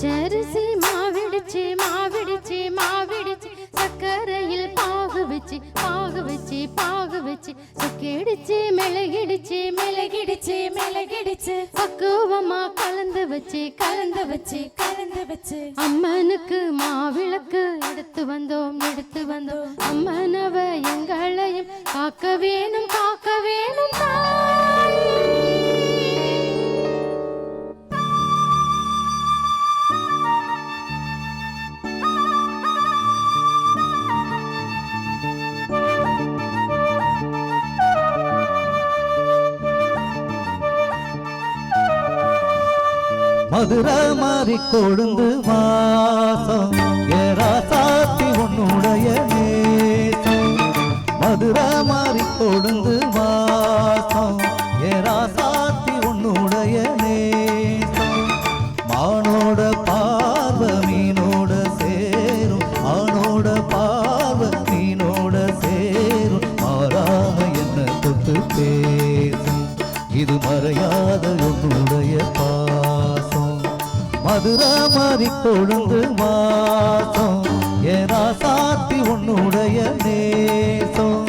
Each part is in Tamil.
பச்சரிசி மாவிடிச்சு மாவிடிச்சு மாவிடிச்சு சக்கரையில் பாகு வச்சு சுக்கிடிச்சு மிளகிடிச்சு மிளகிடிச்சு மிளகிடிச்சு பக்குவமா கலந்து வச்சு அம்மனுக்கு மாவிளக்கு எடுத்து வந்தோம் அம்மனவ எங்களையும் காக்க வேணும் மதுரை மாறி கொழுந்து வாசம் ஏராசாத்தி உன்னுடைய நேசம் மதுரை மாறி கொழுந்து வாசம் ஏராசாத்தி உன்னுடைய நேசம் மானோட பார்வை மீனோட சேரும் ஆனோட பார்வை மீனோட சேரும் மாறாம என்ன தொட்டு பேசும் இது மறையாத உன்னுடைய பாசம் மதுரை மாறி கொழுந்து வாசம் ஏராசாத்தி உன்னுடைய நேசம்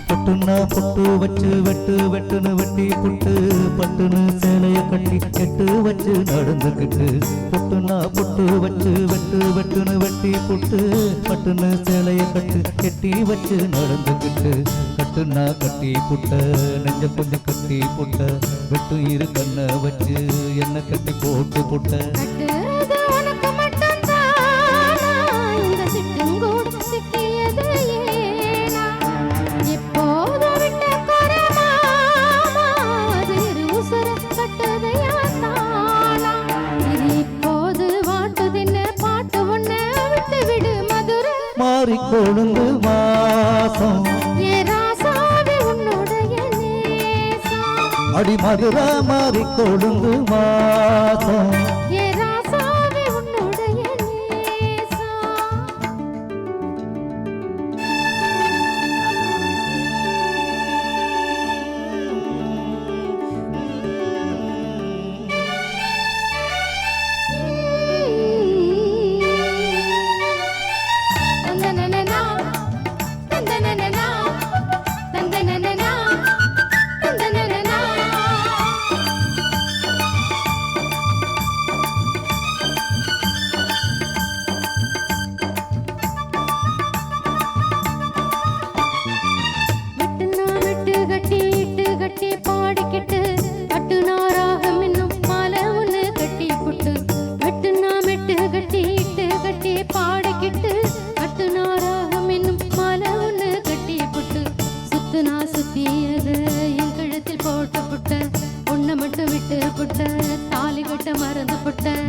பட்டுனா பொட்டு வச்சு வெட்டுன்னு வெட்டி புட்டு பட்டுன்னு சேலைய கட்டி கெட்டு வச்சு நடந்துக்கிட்டு பொட்டுனா பொட்டு வச்சு வெட்டுன்னு வெட்டி புட்டு பட்டுன்னு சேலைய கட்டி வச்சு நடந்துக்கிட்டு கட்டுனா கட்டி புட்ட நெஞ்ச கொஞ்சம் கட்டி புட்ட வெட்டு இரு கண்ண வச்சு என்ன கட்டி போட்டு புட்ட மாறி கொழுந்து வாசம் அடி மதுரை மாறி கொழுந்து வாசம்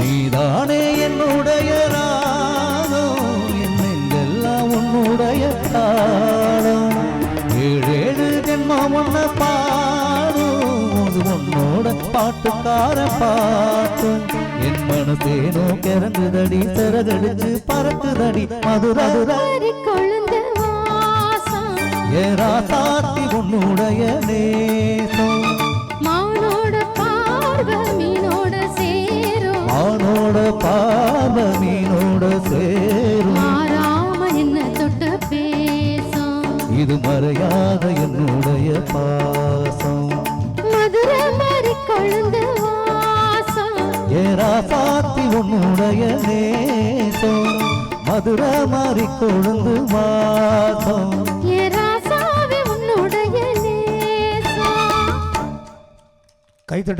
நீதானே என்னுடைய ராகம் என்னெல்லாம் உன்னுடைய தாளம் ஏழேழு ஜென்மம் ஒன்ன பாடும் உன்னோட பாட்டுக்கார பாட்டு என் மனசேனோ கிறங்குதடி சிறகடிச்சு பறக்குதடி மதுரை கொழுந்து ஏராசாத்தி உன்னுடைய நேசம் மானோட பார்வை மீனோட சேரும் மாறாம என்ன தொட்டு பேசும் இது மறையாத என்னுடைய பாசம் மதுரை மாறி கொழுந்து வாசம் ஏராசாத்தி உன்னுடைய நேசம் மதுரை மாறி கொழுந்து வாசம் ஏராசாவி உன்னுடைய நேசம் கைத்தட்ட